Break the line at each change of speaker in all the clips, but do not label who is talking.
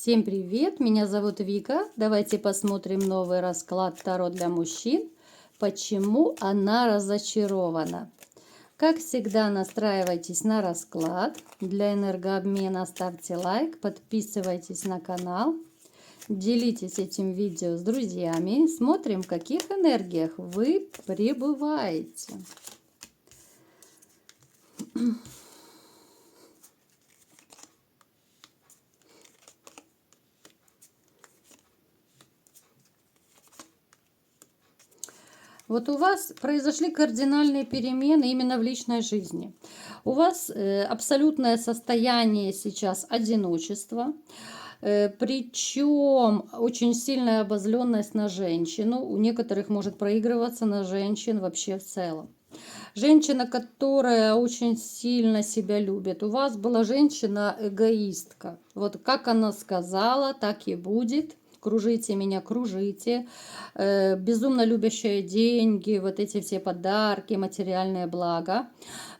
Всем привет, меня зовут Вика. Давайте посмотрим новый расклад Таро для мужчин. Почему она разочарована? Как всегда, настраивайтесь на расклад. Для энергообмена ставьте лайк, подписывайтесь на канал, делитесь этим видео с друзьями. Смотрим, в каких энергиях вы пребываете. Вот у вас произошли кардинальные перемены именно в личной жизни. У вас абсолютное состояние сейчас одиночества, причем очень сильная обозленность на женщину. У некоторых может проигрываться на женщин вообще в целом. Женщина, которая очень сильно себя любит. У вас была женщина-эгоистка. Вот как она сказала, так и будет. Кружите меня, кружите. Безумно любящая деньги, вот эти все подарки, материальные блага.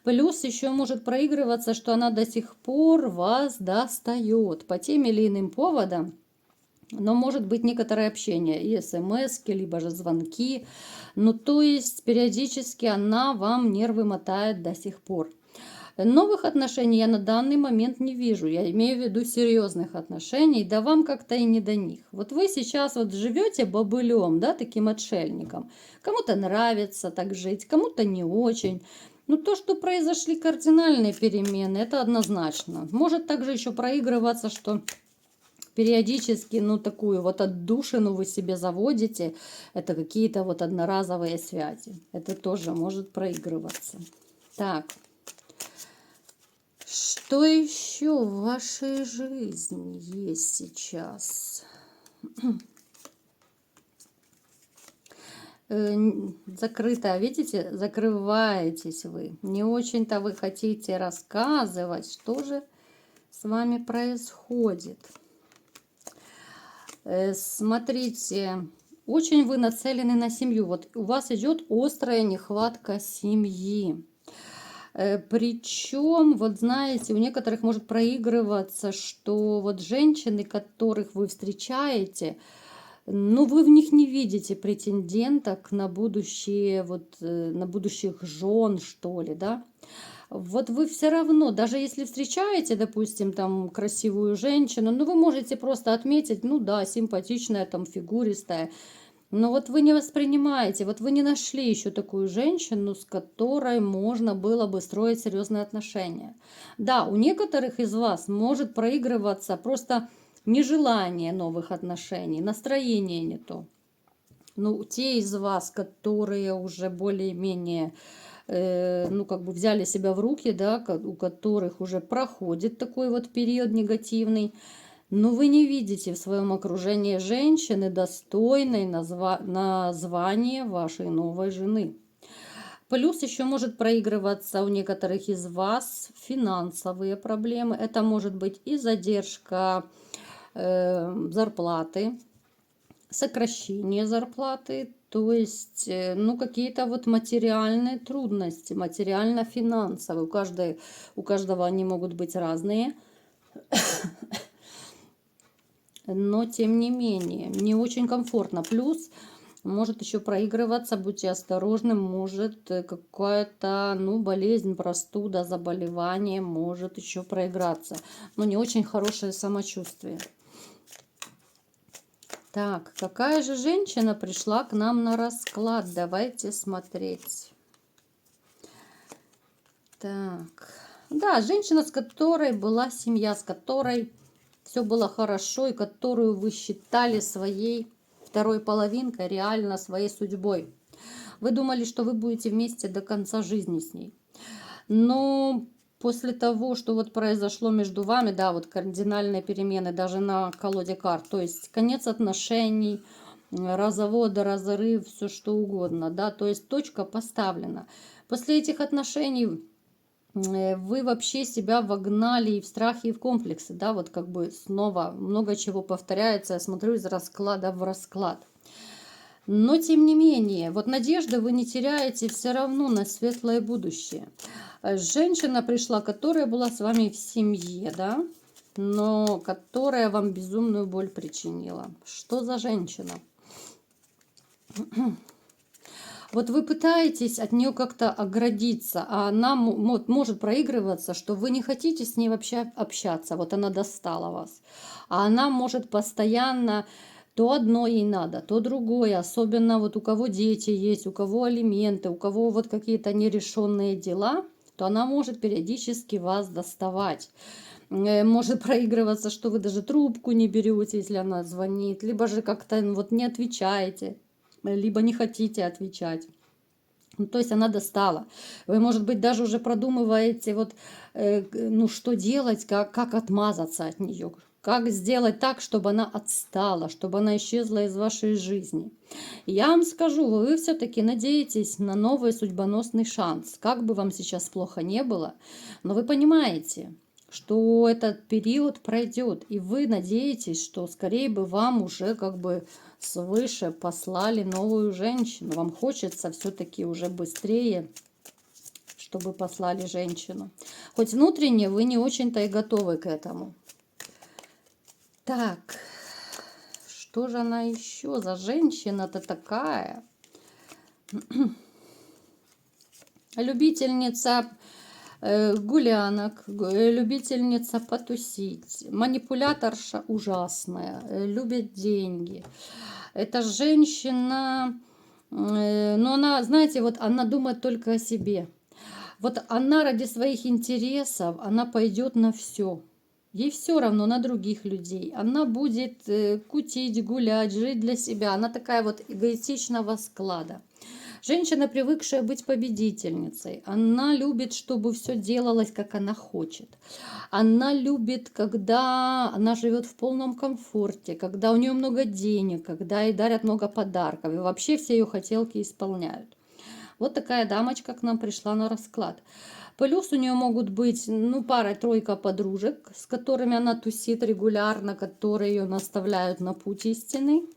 Плюс еще может проигрываться, что она до сих пор вас достает по тем или иным поводам. Но может быть некоторое общение, и смс-ки, либо же звонки. Ну, то есть периодически она вам нервы мотает до сих пор. Новых отношений я на данный момент не вижу. Я имею в виду серьезных отношений, да вам как-то и не до них. Вот вы сейчас вот живете бобылем, да, таким отшельником. Кому-то нравится так жить, кому-то не очень. Но то, что произошли кардинальные перемены, это однозначно. Может также еще проигрываться, что периодически, ну, такую вот отдушину вы себе заводите. Это какие-то вот одноразовые связи. Это тоже может проигрываться. Так. Что еще в вашей жизни есть сейчас? Закрыто, видите, закрываетесь вы. Не очень-то вы хотите рассказывать, что же с вами происходит. Смотрите, очень вы нацелены на семью. Вот у вас идет острая нехватка семьи. Причем, вот знаете, у некоторых может проигрываться, что вот женщины, которых вы встречаете, ну, вы в них не видите претенденток на будущее, вот, на будущих жен, что ли, да. Вот вы все равно, даже если встречаете, допустим, там красивую женщину, ну, вы можете просто отметить, ну да, симпатичная, там, фигуристая. Но вот вы не воспринимаете, вот вы не нашли еще такую женщину, с которой можно было бы строить серьезные отношения. Да, у некоторых из вас может проигрываться просто нежелание новых отношений, настроение не то. Ну, те из вас, которые уже более-менее, ну, как бы взяли себя в руки, да, у которых уже проходит такой вот период негативный, но вы не видите в своем окружении женщины, достойной названия вашей новой жены. Плюс еще может проигрываться у некоторых из вас финансовые проблемы. Это может быть и задержка зарплаты, сокращение зарплаты, то есть, ну, какие-то вот материальные трудности, материально-финансовые. У каждого они могут быть разные. Но, тем не менее, не очень комфортно. Плюс, может еще проигрываться, будьте осторожны, может какая-то, ну, болезнь, простуда, заболевание может еще проиграться. Но не очень хорошее самочувствие. Так, какая же женщина пришла к нам на расклад? Давайте смотреть. Так, да, женщина, с которой была семья, с которой все было хорошо, и которую вы считали своей второй половинкой, реально своей судьбой. Вы думали, что вы будете вместе до конца жизни с ней. Но после того, что вот произошло между вами, да, вот кардинальные перемены даже на колоде карт, то есть конец отношений, развод, разрыв, все что угодно, да, то есть точка поставлена. После этих отношений вы вообще себя вогнали и в страхи, и в комплексы, да, вот как бы снова много чего повторяется, я смотрю из расклада в расклад. Но, тем не менее, вот надежды вы не теряете все равно на светлое будущее. Женщина пришла, которая была с вами в семье, да, но которая вам безумную боль причинила. Что за женщина? Вот вы пытаетесь от нее как-то оградиться, а она может проигрываться, что вы не хотите с ней вообще общаться. Вот она достала вас. А она может постоянно то одно ей надо, то другое. Особенно вот у кого дети есть, у кого алименты, у кого вот какие-то нерешенные дела, то она может периодически вас доставать. Может проигрываться, что вы даже трубку не берете, если она звонит, либо же как-то вот не отвечаете, либо не хотите отвечать. Ну, то есть она достала. Вы, может быть, даже уже продумываете, вот, ну, что делать, как отмазаться от нее, как сделать так, чтобы она отстала, чтобы она исчезла из вашей жизни. И я вам скажу, вы все-таки надеетесь на новый судьбоносный шанс. Как бы вам сейчас плохо не было, но вы понимаете, что этот период пройдет, и вы надеетесь, что скорее бы вам уже как бы свыше послали новую женщину. Вам хочется все-таки уже быстрее, чтобы послали женщину. Хоть внутренне вы не очень-то и готовы к этому. Так, что же она еще за женщина-то такая? Любительница гулянок, любительница потусить, манипуляторша ужасная, любит деньги. Эта женщина, но она, знаете, вот она думает только о себе. Вот она ради своих интересов, она пойдет на все. Ей все равно на других людей. Она будет кутить, гулять, жить для себя. Она такая вот эгоистичного склада. Женщина, привыкшая быть победительницей, она любит, чтобы все делалось, как она хочет. Она любит, когда она живет в полном комфорте, когда у нее много денег, когда ей дарят много подарков, и вообще все ее хотелки исполняют. Вот такая дамочка к нам пришла на расклад. Плюс у нее могут быть, ну, пара-тройка подружек, с которыми она тусит регулярно, которые ее наставляют на путь истинный.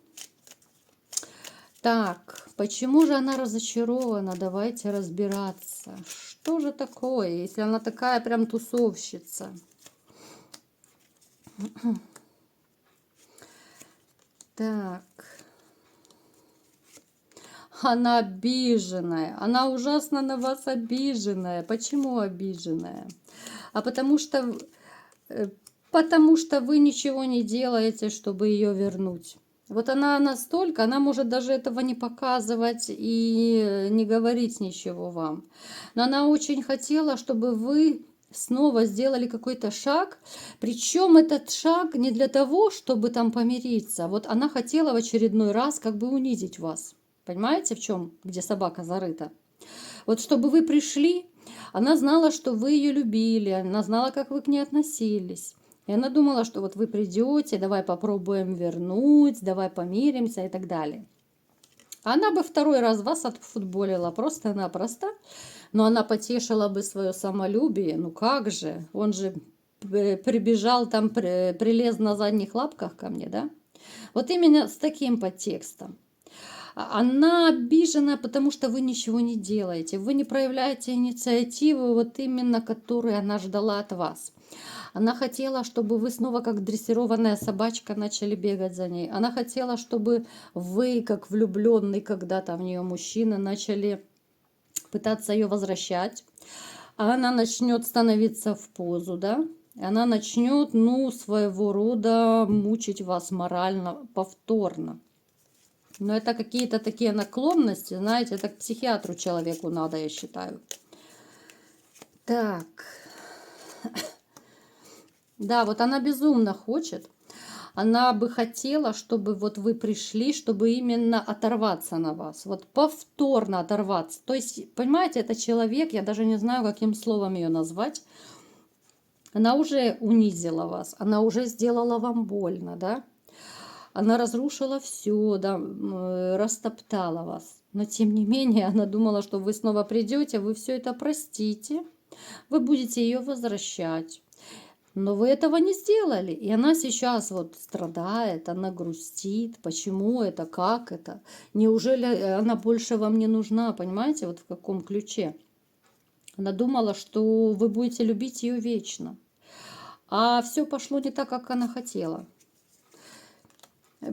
Так, почему же она разочарована? Давайте разбираться. Что же такое, если она такая прям тусовщица? Так. Она обиженная. Она ужасно на вас обиженная. Почему обиженная? А потому что вы ничего не делаете, чтобы ее вернуть. Вот она настолько, она может даже этого не показывать и не говорить ничего вам. Но она очень хотела, чтобы вы снова сделали какой-то шаг. Причем этот шаг не для того, чтобы там помириться. Вот она хотела в очередной раз как бы унизить вас. Понимаете, в чем, где собака зарыта? Вот чтобы вы пришли, она знала, что вы ее любили, она знала, как вы к ней относились. И она думала, что вот вы придете, давай попробуем вернуть, давай помиримся и так далее. Она бы второй раз вас отфутболила просто-напросто, но она потешила бы свое самолюбие. Ну как же, он же прибежал там, прилез на задних лапках ко мне, да? Вот именно с таким подтекстом. Она обижена, потому что вы ничего не делаете. Вы не проявляете инициативу, вот именно которую она ждала от вас. Она хотела, чтобы вы снова как дрессированная собачка начали бегать за ней. Она хотела, чтобы вы, как влюбленный когда-то в нее мужчина, начали пытаться ее возвращать. А она начнет становиться в позу, да? Она начнет, ну, своего рода мучить вас морально повторно. Но это какие-то такие наклонности, знаете, это к психиатру человеку надо, я считаю. Так. Да, вот она безумно хочет. Она бы хотела, чтобы вот вы пришли, чтобы именно оторваться на вас. Вот повторно оторваться. То есть, понимаете, это человек, я даже не знаю, каким словом ее назвать. Она уже унизила вас, она уже сделала вам больно, да? Она разрушила все, да, растоптала вас. Но тем не менее, она думала, что вы снова придете, вы все это простите, вы будете ее возвращать. Но вы этого не сделали. И она сейчас вот страдает, она грустит. Почему это, как это? Неужели она больше вам не нужна? Понимаете, вот в каком ключе? Она думала, что вы будете любить ее вечно. а все пошло не так, как она хотела.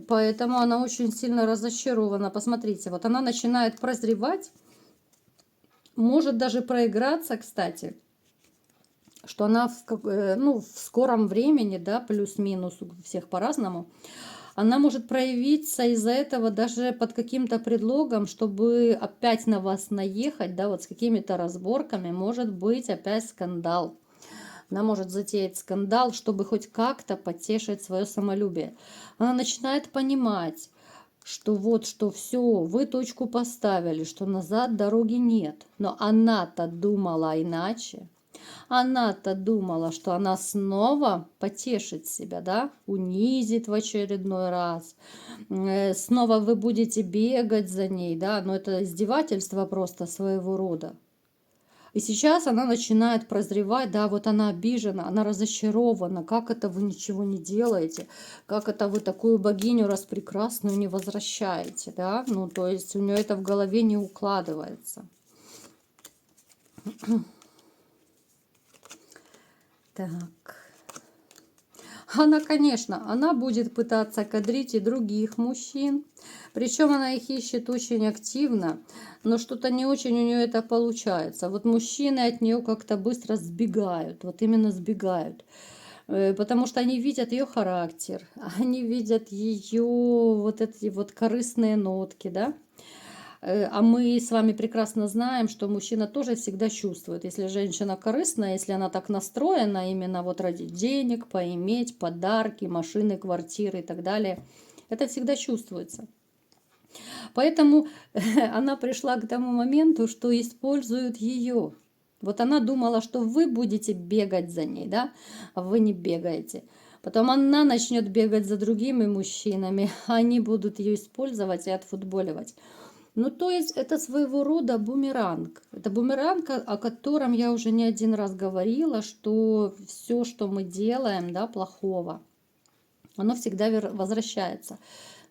Поэтому она очень сильно разочарована. Посмотрите, вот она начинает прозревать, может даже проиграться, кстати, что она в скором времени, да, плюс-минус, у всех по-разному, она может проявиться из-за этого даже под каким-то предлогом, чтобы опять на вас наехать, да, вот с какими-то разборками, может быть опять скандал. Она может затеять скандал, чтобы хоть как-то потешить свое самолюбие. Она начинает понимать, что вот, что все, вы точку поставили, что назад дороги нет. Но она-то думала иначе. Она-то думала, что она снова потешит себя, да, унизит в очередной раз. Снова вы будете бегать за ней, да, но это издевательство просто своего рода. И сейчас она начинает прозревать, да, вот она обижена, она разочарована, как это вы ничего не делаете, как это вы такую богиню распрекрасную не возвращаете, да, ну, то есть у нее это в голове не укладывается. Так. Она, конечно, она будет пытаться кадрить и других мужчин. Причем она их ищет очень активно, но что-то не очень у нее это получается. Вот мужчины от нее как-то быстро сбегают, вот именно сбегают. Потому что они видят ее характер, они видят ее вот эти вот корыстные нотки, да. А мы с вами прекрасно знаем, что мужчина тоже всегда чувствует, если женщина корыстная, если она так настроена именно вот ради денег, поиметь, подарки, машины, квартиры и так далее, это всегда чувствуется. Поэтому она пришла к тому моменту, что используют ее. Вот она думала, что вы будете бегать за ней, да, а вы не бегаете. Потом она начнет бегать за другими мужчинами, а они будут ее использовать и отфутболивать. Ну, то есть это своего рода бумеранг. Это бумеранг, о котором я уже не один раз говорила, что все, что мы делаем, да, плохого, оно всегда возвращается.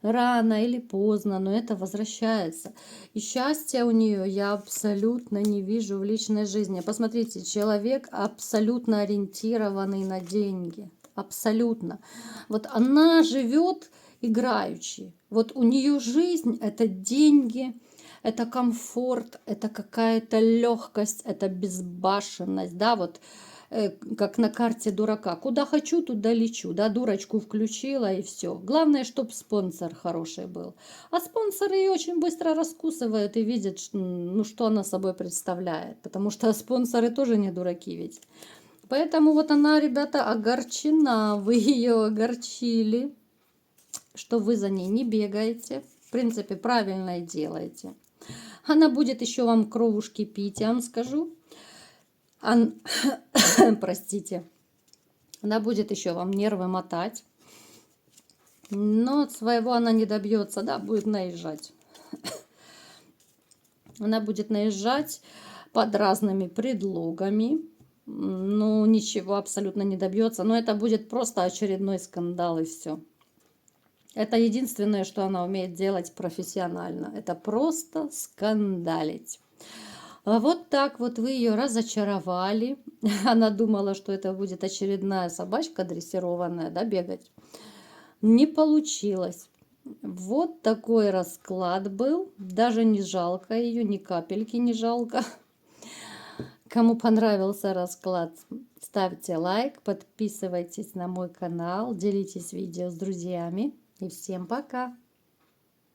Рано или поздно, но это возвращается. И счастья у нее я абсолютно не вижу в личной жизни. Посмотрите, человек абсолютно ориентированный на деньги. Абсолютно. Вот она живет играючи. Вот у нее жизнь — это деньги, это комфорт, это какая-то легкость, это безбашенность, да, вот как на карте дурака. Куда хочу, туда лечу, да, дурочку включила и все. Главное, чтобы спонсор хороший был. А спонсоры ее очень быстро раскусывают и видят, ну, что она собой представляет, потому что спонсоры тоже не дураки ведь. Поэтому вот она, ребята, огорчена, вы ее огорчили, что вы за ней не бегаете. В принципе, правильно и делаете. Она будет еще вам кровушки пить, я вам скажу. Простите. Она будет еще вам нервы мотать. Но своего она не добьется, да, будет наезжать. Она будет наезжать под разными предлогами. Ну, ничего абсолютно не добьется. Но это будет просто очередной скандал и все. Это единственное, что она умеет делать профессионально. Это просто скандалить. А вот так вот вы ее разочаровали. Она думала, что это будет очередная собачка дрессированная, да, бегать. Не получилось. Вот такой расклад был. Даже не жалко ее, ни капельки не жалко. Кому понравился расклад, ставьте лайк, подписывайтесь на мой канал, делитесь видео с друзьями. И всем пока!